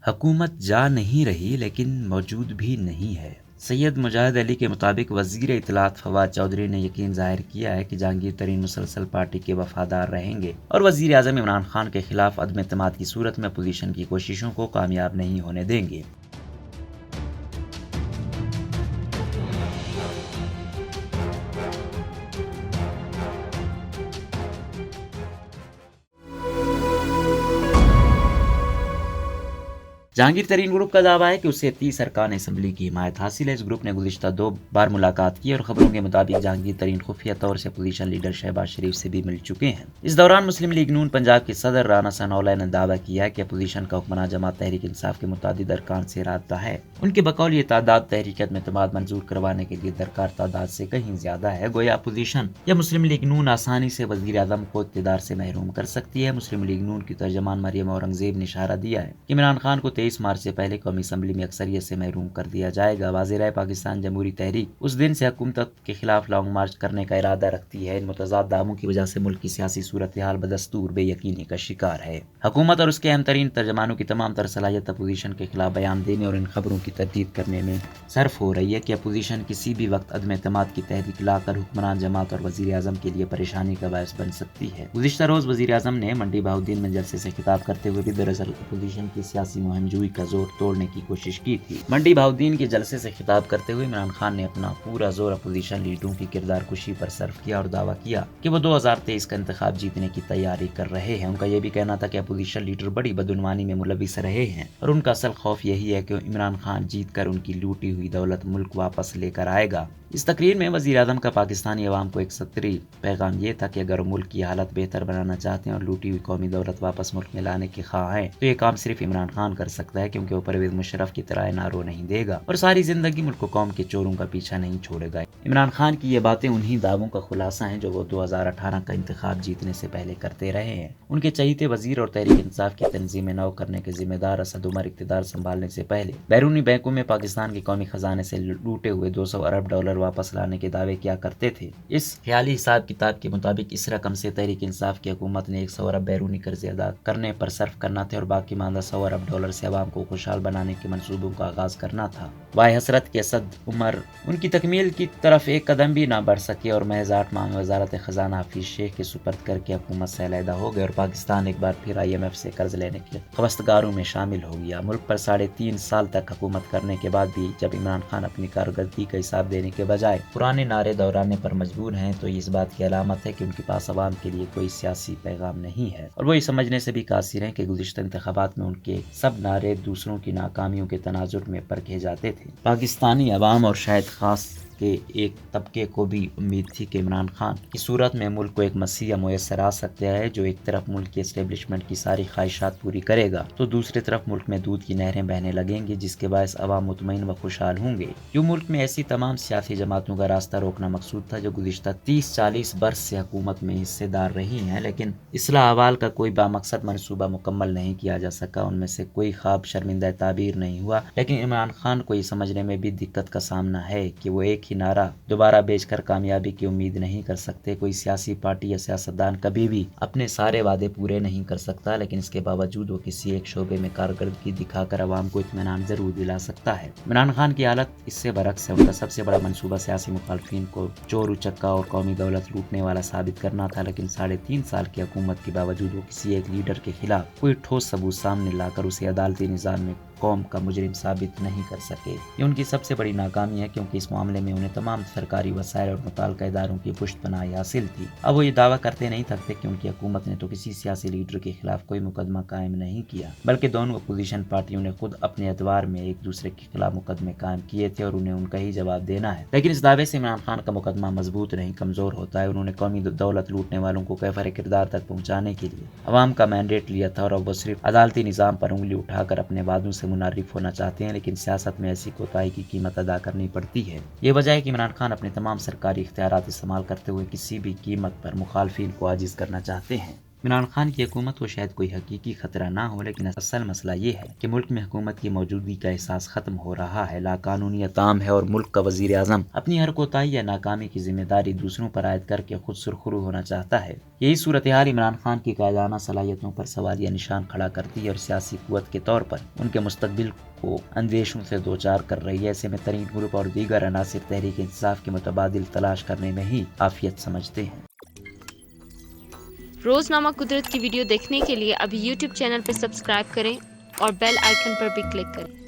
حکومت جا نہیں رہی لیکن موجود بھی نہیں ہے۔ سید مجاہد علی کے مطابق وزیر اطلاعات فواد چودھری نے یقین ظاہر کیا ہے کہ جہانگیر ترین مسلسل پارٹی کے وفادار رہیں گے اور وزیر اعظم عمران خان کے خلاف عدم اعتماد کی صورت میں اپوزیشن کی کوششوں کو کامیاب نہیں ہونے دیں گے۔ جہانگیر ترین گروپ کا دعویٰ ہے کہ اسے 30 ارکان اسمبلی کی حمایت حاصل ہے۔ اس گروپ نے گزشتہ 2 بار ملاقات کی اور خبروں کے مطابق جہانگیر ترین خفیہ طور سے اپوزیشن لیڈر شہباز شریف سے بھی مل چکے ہیں۔ اس دوران مسلم لیگ نون پنجاب کے صدر رانا ثناءاللہ نے دعویٰ کیا ہے کہ اپوزیشن کا حکمراں جماعت تحریک انصاف کے متعدد ارکان سے رابطہ ہے۔ ان کے بقول یہ تعداد تحریک عدم اعتماد منظور کروانے کے لیے درکار تعداد سے کہیں زیادہ ہے۔ گویا اپوزیشن یا مسلم لیگ نون آسانی سے وزیر اعظم کو اقتدار سے محروم کر سکتی ہے۔ مسلم لیگ نون کی ترجمان مریم اورنگزیب نے اشارہ دیا ہے کہ عمران خان کو 23 مارچ سے پہلے قومی اسمبلی میں اکثریت سے محروم کر دیا جائے گا۔ واضح رہے پاکستان جمہوری تحریک اس دن سے حکومت کے خلاف لانگ مارچ کرنے کا ارادہ رکھتی ہے۔ ان متضاد دعووں کی وجہ سے ملک کی سیاسی صورتحال بدستور بے یقینی کا شکار ہے۔ حکومت اور اس کے اہم ترین ترجمانوں کی تمام تر صلاحیت اپوزیشن کے خلاف بیان دینے اور ان خبروں کی تردید کرنے میں صرف ہو رہی ہے کہ اپوزیشن کسی بھی وقت عدم اعتماد کی تحریک لا کر حکمران جماعت اور وزیر اعظم کے لیے پریشانی کا باعث بن سکتی ہے۔ گزشتہ روز وزیر اعظم نے منڈی بہاؤالدین میں جلسے سے خطاب کرتے ہوئے بھی دراصل اپوزیشن کی سیاسی مہم جوئی کا زور توڑنے کی کوشش کی تھی۔ منڈی بہاؤالدین کے جلسے سے خطاب کرتے ہوئے عمران خان نے اپنا پورا زور اپوزیشن لیڈروں کی کردار کشی پر صرف کیا اور دعویٰ کیا کہ وہ 2023 کا انتخاب جیتنے کی تیاری کر رہے ہیں۔ ان کا یہ بھی کہنا تھا کہ اپوزیشن لیڈر بڑی بدعنوانی میں ملوث رہے ہیں اور ان کا اصل خوف یہی ہے کہ عمران خان جیت کر ان کی لوٹی ہوئی دولت ملک واپس لے کر آئے گا۔ اس تقریر میں وزیر اعظم کا پاکستانی عوام کو ایک سطری پیغام یہ تھا کہ اگر وہ ملک کی حالت بہتر بنانا چاہتے ہیں اور لوٹی ہوئی قومی دولت واپس ملک میں لانے کے خواہاں ہیں تو یہ کام صرف عمران خان کر سکتا ہے، کیونکہ وہ پرویز مشرف کی طرح نارو نہیں دے گا اور ساری زندگی ملک و قوم کے چوروں کا پیچھا نہیں چھوڑے گا۔ عمران خان کی یہ باتیں انہی دعووں کا خلاصہ ہیں جو وہ 2018 کا انتخاب جیتنے سے پہلے کرتے رہے ہیں۔ ان کے چہیتے وزیر اور تحریک انصاف کی تنظیم نو کرنے کے ذمہ دار اسد عمر اقتدار سنبھالنے سے پہلے بیرونی بینکوں میں پاکستان کے قومی خزانے سے لوٹے ہوئے 200 ارب ڈالر واپس لانے کے دعوے کیا کرتے تھے۔ اس خیالی حساب کتاب کے مطابق اس رقم سے تحریک انصاف کی حکومت نے 100 ارب بیرونی قرضے ادا کرنے پر صرف کرنا تھا اور باقی ماندہ 100 ارب ڈالر سے عوام کو خوشحال بنانے کے منصوبوں کا آغاز کرنا تھا۔ وائے حسرت کہ اسد عمر ان کی تکمیل کی طرف ایک قدم بھی نہ بڑھ سکے اور محض 8 ماہ میں وزارت خزانہ حفیظ شیخ کے سپرد کر کے حکومت سے علیحدہ ہو گئے اور پاکستان ایک بار پھر IMF سے قرض لینے کے خواستگاروں میں شامل ہو گیا۔ ملک پر 3.5 سال تک حکومت کرنے کے بعد بھی جب عمران خان اپنی کارکردگی کا حساب دینے کے بجائے پرانے نعرے دہرانے پر مجبور ہیں تو یہ اس بات کی علامت ہے کہ ان کے پاس عوام کے لیے کوئی سیاسی پیغام نہیں ہے اور وہ یہ سمجھنے سے بھی قاصر ہیں کہ گزشتہ انتخابات میں ان کے سب نعرے دوسروں کی ناکامیوں کے تناظر میں پرکھے جاتے تھے۔ پاکستانی عوام اور شاید خاص کے ایک طبقے کو بھی امید تھی کہ عمران خان کی صورت میں ملک کو ایک مسیح میسر آ سکتا ہے جو ایک طرف ملک کی اسٹیبلشمنٹ کی ساری خواہشات پوری کرے گا تو دوسری طرف ملک میں دودھ کی نہریں بہنے لگیں گی، جس کے باعث عوام مطمئن و خوشحال ہوں گے۔ جو ملک میں ایسی تمام سیاسی جماعتوں کا راستہ روکنا مقصود تھا جو گزشتہ 30-40 برس سے حکومت میں حصے دار رہی ہیں لیکن اصلاح احوال کا کوئی بامقصد منصوبہ مکمل نہیں کیا جا سکا، ان میں سے کوئی خواب شرمندہ تعبیر نہیں ہوا۔ لیکن عمران خان کو یہ سمجھنے میں بھی دقت کا سامنا ہے کہ وہ ایک ہی نعرہ دوبارہ بیچ کر کامیابی کی امید نہیں کر سکتے۔ کوئی سیاسی پارٹی یا سیاستدان کبھی بھی اپنے سارے وعدے پورے نہیں کر سکتا، لیکن اس کے باوجود وہ کسی ایک شعبے میں کارکردگی دکھا کر عوام کو اطمینان ضرور دلا سکتا ہے۔ عمران خان کی حالت اس سے برعکس ہے۔ ان کا سب سے بڑا منصوبہ سیاسی مخالفین کو چور اچکا اور قومی دولت لوٹنے والا ثابت کرنا تھا، لیکن 3.5 سال کی حکومت کے باوجود وہ کسی ایک لیڈر کے خلاف کوئی ٹھوس ثبوت سامنے لا کر اسے عدالتی نظام میں قوم کا مجرم ثابت نہیں کر سکے۔ یہ ان کی سب سے بڑی ناکامی ہے، کیونکہ اس معاملے میں انہیں تمام سرکاری وسائل اور متعلقہ اداروں کی پشت پناہی حاصل تھی۔ اب وہ یہ دعویٰ کرتے نہیں تھکتے کہ ان کی حکومت نے تو کسی سیاسی لیڈر کے خلاف کوئی مقدمہ قائم نہیں کیا، بلکہ دونوں اپوزیشن پارٹیوں نے خود اپنے ادوار میں ایک دوسرے کے خلاف مقدمے قائم کیے تھے اور انہیں ان کا ہی جواب دینا ہے۔ لیکن اس دعوے سے عمران خان کا مقدمہ مضبوط نہیں کمزور ہوتا ہے۔ انہوں نے قومی دولت لوٹنے والوں کو کیفر کردار تک پہنچانے کے لیے عوام کا مینڈیٹ لیا تھا اور اب وہ صرف عدالتی نظام پر انگلی اٹھا کر اپنے وعدوں سے منحرف ہونا چاہتے ہیں، لیکن سیاست میں ایسی کوتاہی کی قیمت ادا کرنی پڑتی ہے۔ یہ وجہ ہے کہ عمران خان اپنے تمام سرکاری اختیارات استعمال کرتے ہوئے کسی بھی قیمت پر مخالفین کو عاجز کرنا چاہتے ہیں۔ عمران خان کی حکومت کو شاید کوئی حقیقی خطرہ نہ ہو، لیکن اصل مسئلہ یہ ہے کہ ملک میں حکومت کی موجودگی کا احساس ختم ہو رہا ہے، لاقانونیت عام ہے اور ملک کا وزیر اعظم اپنی ہر کوتاہی یا ناکامی کی ذمہ داری دوسروں پر عائد کر کے خود سرخرو ہونا چاہتا ہے۔ یہی صورتحال عمران خان کی قائدانہ صلاحیتوں پر سوالیہ نشان کھڑا کرتی ہے اور سیاسی قوت کے طور پر ان کے مستقبل کو اندیشوں سے دوچار کر رہی ہے۔ ایسے میں ترین گروپ اور دیگر عناصر تحریک انصاف کے متبادل تلاش کرنے میں ہی عافیت سمجھتے ہیں۔ روزنامہ قدرت کی ویڈیو دیکھنے کے لیے ابھی یوٹیوب چینل پر سبسکرائب کریں اور بیل آئیکن پر بھی کلک کریں۔